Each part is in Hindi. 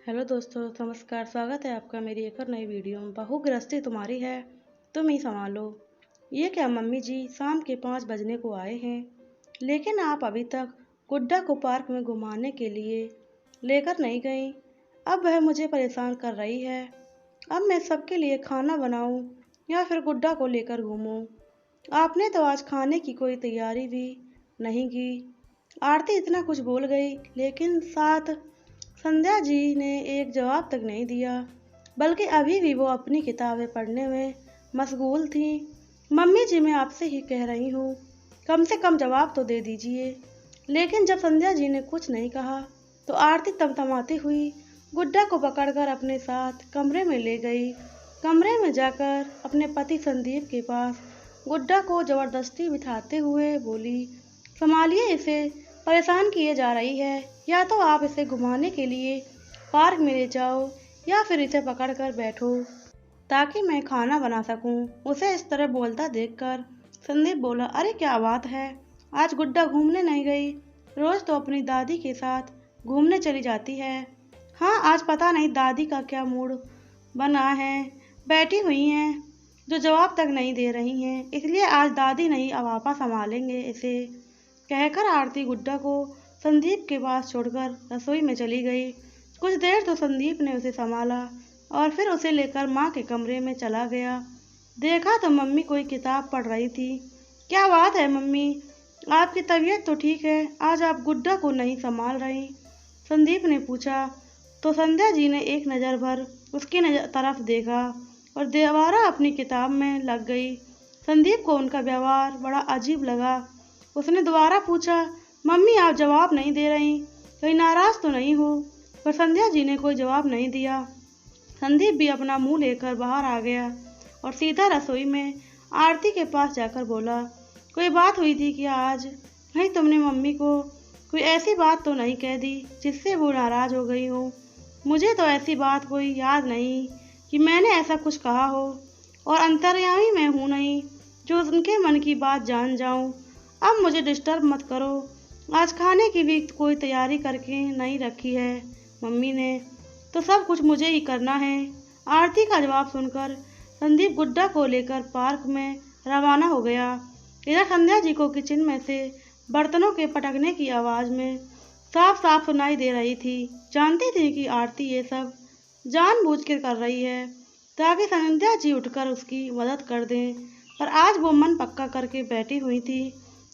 हेलो दोस्तों, नमस्कार। स्वागत है आपका मेरी एक और नई वीडियो में। बहू गृहस्थी तुम्हारी है, तुम ही संभालो। ये क्या मम्मी जी, शाम के 5 बजने को आए हैं, लेकिन आप अभी तक गुड्डा को पार्क में घुमाने के लिए लेकर नहीं गई। अब वह मुझे परेशान कर रही है। अब मैं सबके लिए खाना बनाऊं या फिर गुड्डा को लेकर घूमूं। आपने तो आज खाने की कोई तैयारी भी नहीं की। आरती इतना कुछ बोल गई, लेकिन साथ संध्या जी ने एक जवाब तक नहीं दिया, बल्कि अभी भी वो अपनी किताबें पढ़ने में मशगूल थी। मम्मी जी, मैं आपसे ही कह रही हूँ, कम से कम जवाब तो दे दीजिए। लेकिन जब संध्या जी ने कुछ नहीं कहा तो आरती तमतमाती हुई गुड्डा को पकड़कर अपने साथ कमरे में ले गई। कमरे में जाकर अपने पति संदीप के पास गुड्डा को जबरदस्ती बिठाते हुए बोली, संभालिए इसे, परेशान किए जा रही है। या तो आप इसे घुमाने के लिए पार्क में ले जाओ या फिर इसे पकड़ कर बैठो ताकि मैं खाना बना सकूं। उसे इस तरह बोलता देखकर संदीप बोला, अरे क्या बात है, आज गुड्डा घूमने नहीं गई? रोज तो अपनी दादी के साथ घूमने चली जाती है। हाँ, आज पता नहीं दादी का क्या मूड बना है, बैठी हुई हैं जो जवाब तक नहीं दे रही हैं, इसलिए आज दादी नहीं अब आपा संभालेंगे इसे। कहकर आरती गुड्डा को संदीप के पास छोड़कर रसोई में चली गई। कुछ देर तो संदीप ने उसे संभाला और फिर उसे लेकर माँ के कमरे में चला गया। देखा तो मम्मी कोई किताब पढ़ रही थी। क्या बात है मम्मी, आपकी तबीयत तो ठीक है, आज आप गुड्डा को नहीं संभाल रही? संदीप ने पूछा तो संध्या जी ने एक नज़र भर उसकी तरफ देखा और दोबारा अपनी किताब में लग गई। संदीप को उनका व्यवहार बड़ा अजीब लगा। उसने दोबारा पूछा, मम्मी आप जवाब नहीं दे रही, कहीं नाराज तो नहीं हो? पर संध्या जी ने कोई जवाब नहीं दिया। संदीप भी अपना मुंह लेकर बाहर आ गया और सीधा रसोई में आरती के पास जाकर बोला, कोई बात हुई थी क्या आज? कहीं तुमने मम्मी को कोई ऐसी बात तो नहीं कह दी जिससे वो नाराज हो गई हो? मुझे तो ऐसी बात कोई याद नहीं कि मैंने ऐसा कुछ कहा हो, और अंतर्यामी मैं हूँ नहीं जो उनके मन की बात जान जाऊँ। अब मुझे डिस्टर्ब मत करो। आज खाने की भी कोई तैयारी करके नहीं रखी है मम्मी ने, तो सब कुछ मुझे ही करना है। आरती का जवाब सुनकर संदीप गुड्डा को लेकर पार्क में रवाना हो गया। इधर संध्या जी को किचन में से बर्तनों के पटकने की आवाज़ में साफ साफ सुनाई दे रही थी। जानती थी कि आरती ये सब जानबूझकर कर रही है ताकि संध्या जी उठकर उसकी मदद कर दें, पर आज वो मन पक्का करके बैठी हुई थी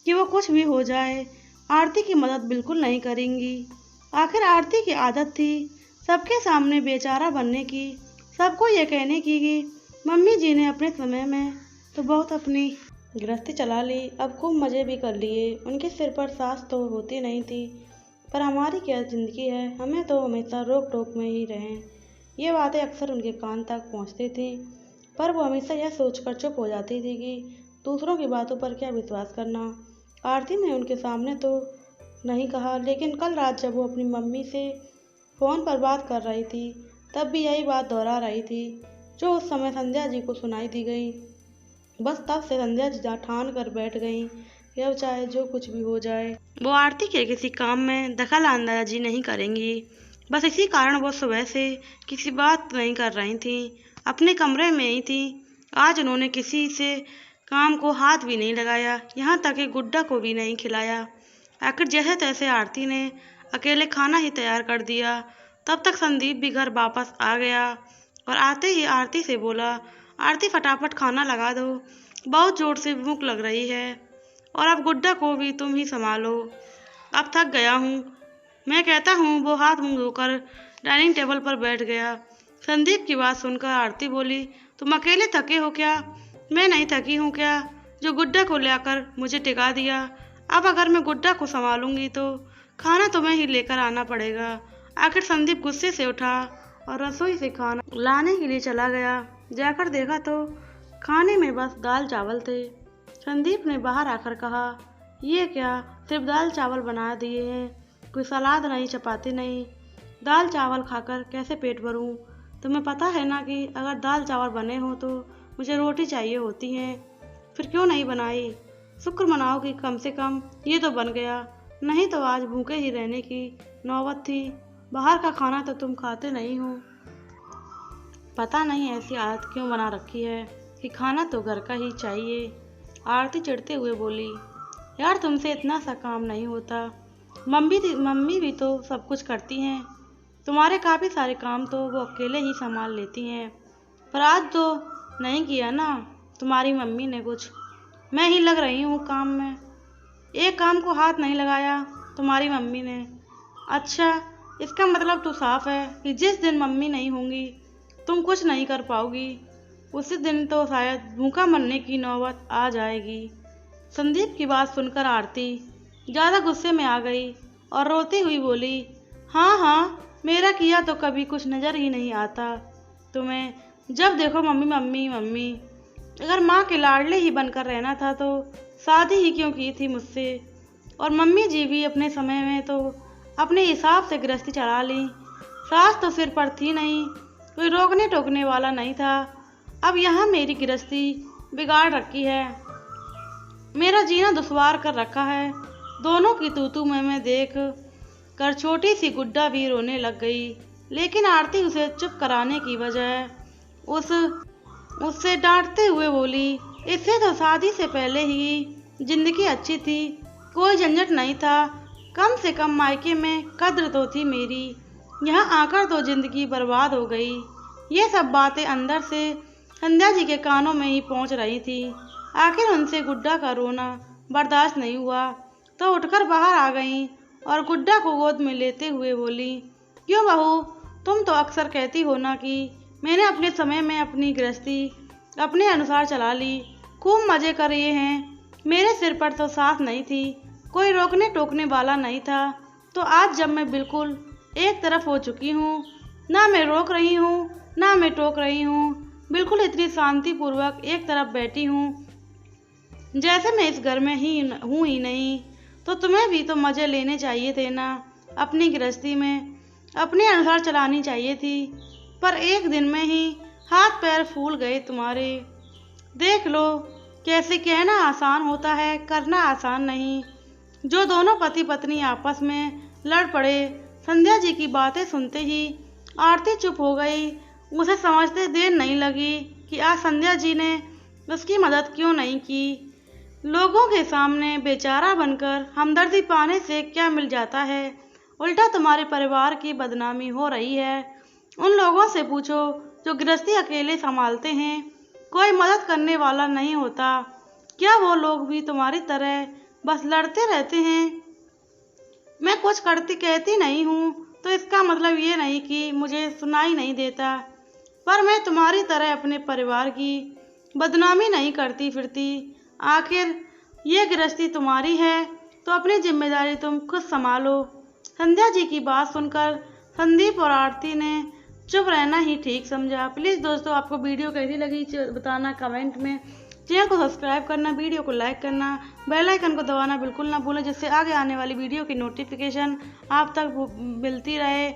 कि वो कुछ भी हो जाए आरती की मदद बिल्कुल नहीं करेंगी। आखिर आरती की आदत थी सबके सामने बेचारा बनने की, सबको ये कहने की कि मम्मी जी ने अपने समय में तो बहुत अपनी गृहस्थी चला ली, अब खूब मज़े भी कर लिए, उनके सिर पर सास तो होती नहीं थी, पर हमारी क्या ज़िंदगी है, हमें तो हमेशा रोक टोक में ही रहें। ये बातें अक्सर उनके कान तक पहुँचती थी, पर वो हमेशा यह सोचकर चुप हो जाती थी कि दूसरों की बातों पर क्या विश्वास करना। आरती ने उनके सामने तो नहीं कहा, लेकिन कल रात जब वो अपनी मम्मी से फ़ोन पर बात कर रही थी तब भी यही बात दोहरा रही थी जो उस समय संध्या जी को सुनाई दी गई। बस तब से संध्या जी ठान कर बैठ गईं कि अब चाहे जो कुछ भी हो जाए वो आरती के किसी काम में दखल अंदाजी नहीं करेंगी। बस इसी कारण वो सुबह से किसी बात नहीं कर रही थी, अपने कमरे में ही थी। आज उन्होंने किसी से काम को हाथ भी नहीं लगाया, यहाँ तक कि गुड्डा को भी नहीं खिलाया। आखिर जैसे तैसे आरती ने अकेले खाना ही तैयार कर दिया। तब तक संदीप भी घर वापस आ गया और आते ही आरती से बोला, आरती फटाफट खाना लगा दो, बहुत ज़ोर से भूख लग रही है, और अब गुड्डा को भी तुम ही संभालो, अब थक गया हूँ। मैं कहता हूँ। वो हाथ मुँह धोकर डाइनिंग टेबल पर बैठ गया। संदीप की बात सुनकर आरती बोली, तुम अकेले थके हो क्या? मैं नहीं थकी हूँ क्या, जो गुड्डा को लाकर मुझे टिका दिया? अब अगर मैं गुड्डा को संभालूंगी तो खाना तुम्हें ही लेकर आना पड़ेगा। आखिर संदीप गुस्से से उठा और रसोई से खाना लाने के लिए चला गया। जाकर देखा तो खाने में बस दाल चावल थे। संदीप ने बाहर आकर कहा, ये क्या, सिर्फ दाल चावल बना दिए हैं, कोई सलाद नहीं, चपाती नहीं, दाल चावल खाकर कैसे पेट भरूं? तुम्हें पता है ना कि अगर दाल चावल बने हो तो मुझे रोटी चाहिए होती है, फिर क्यों नहीं बनाई? शुक्र मनाओ कि कम से कम ये तो बन गया, नहीं तो आज भूखे ही रहने की नौबत थी। बाहर का खाना तो तुम खाते नहीं हो। पता नहीं ऐसी आदत क्यों बना रखी है कि खाना तो घर का ही चाहिए। आरती चिढ़ते हुए बोली, यार तुमसे इतना सा काम नहीं होता। मम्मी भी तो सब कुछ करती हैं। तुम्हारे काफ़ी सारे काम तो वो अकेले ही संभाल लेती हैं। पर आज तो नहीं किया ना तुम्हारी मम्मी ने कुछ। मैं ही लग रही हूँ काम में। एक काम को हाथ नहीं लगाया तुम्हारी मम्मी ने। अच्छा, इसका मतलब तो साफ है कि जिस दिन मम्मी नहीं होंगी तुम कुछ नहीं कर पाओगी। उसी दिन तो शायद भूखा मरने की नौबत आ जाएगी। संदीप की बात सुनकर आरती ज़्यादा गुस्से में आ गई और रोती हुई बोली, हाँ हाँ, मेरा किया तो कभी कुछ नज़र ही नहीं आता तुम्हें। जब देखो मम्मी मम्मी मम्मी। अगर माँ के लाडले ही बनकर रहना था तो शादी ही क्यों की थी मुझसे। और मम्मी जी भी अपने समय में तो अपने हिसाब से गृहस्थी चला ली। सास तो सिर पर थी नहीं, कोई रोकने टोकने वाला नहीं था। अब यहाँ मेरी गृहस्थी बिगाड़ रखी है, मेरा जीना दुश्वार कर रखा है। दोनों की तू मैं देख कर छोटी सी गुड्डा भी रोने लग गई। लेकिन आरती उसे चुप कराने की बजाय उससे डांटते हुए बोली, इससे तो शादी से पहले ही जिंदगी अच्छी थी, कोई झंझट नहीं था। कम से कम मायके में कद्र तो थी मेरी। यहाँ आकर तो जिंदगी बर्बाद हो गई। ये सब बातें अंदर से संध्या जी के कानों में ही पहुँच रही थी। आखिर उनसे गुड्डा का रोना बर्दाश्त नहीं हुआ तो उठकर बाहर आ गईं और गुड्डा को गोद में लेते हुए बोली, क्यों बहू, तुम तो अक्सर कहती हो ना कि मैंने अपने समय में अपनी गृहस्थी अपने अनुसार चला ली, खूब मज़े करे हैं। मेरे सिर पर तो सास नहीं थी, कोई रोकने टोकने वाला नहीं था। तो आज जब मैं बिल्कुल एक तरफ हो चुकी हूँ, ना मैं रोक रही हूँ ना मैं टोक रही हूँ, बिल्कुल इतनी शांतिपूर्वक एक तरफ बैठी हूँ जैसे मैं इस घर में ही हूँ ही नहीं, तो तुम्हें भी तो मज़े लेने चाहिए थे ना। अपनी गृहस्थी में अपने अनुसार चलानी चाहिए थी। पर एक दिन में ही हाथ पैर फूल गए तुम्हारे। देख लो, कैसे कहना आसान होता है, करना आसान नहीं। जो दोनों पति पत्नी आपस में लड़ पड़े। संध्या जी की बातें सुनते ही आरती चुप हो गई। उसे समझते देर नहीं लगी कि आज संध्या जी ने उसकी मदद क्यों नहीं की। लोगों के सामने बेचारा बनकर हमदर्दी पाने से क्या मिल जाता है, उल्टा तुम्हारे परिवार की बदनामी हो रही है। उन लोगों से पूछो जो गृहस्थी अकेले संभालते हैं, कोई मदद करने वाला नहीं होता। क्या वो लोग भी तुम्हारी तरह बस लड़ते रहते हैं? मैं कुछ करती कहती नहीं हूँ तो इसका मतलब ये नहीं कि मुझे सुनाई नहीं देता, पर मैं तुम्हारी तरह अपने परिवार की बदनामी नहीं करती फिरती। आखिर ये गृहस्थी तुम्हारी है तो अपनी जिम्मेदारी तुम खुद संभालो। संध्या जी की बात सुनकर संदीप और आरती ने चुप रहना ही ठीक समझा। प्लीज़ दोस्तों, आपको वीडियो कैसी लगी बताना कमेंट में। चैनल को सब्सक्राइब करना, वीडियो को लाइक करना, बेल आइकन को दबाना बिल्कुल ना भूलें, जिससे आगे आने वाली वीडियो की नोटिफिकेशन आप तक मिलती रहे।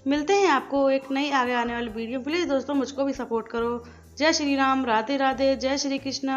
मिलते हैं आपको एक नई आगे आने वाली वीडियो। प्लीज़ दोस्तों, मुझको भी सपोर्ट करो। जय श्री राम, राधे राधे, जय श्री कृष्ण।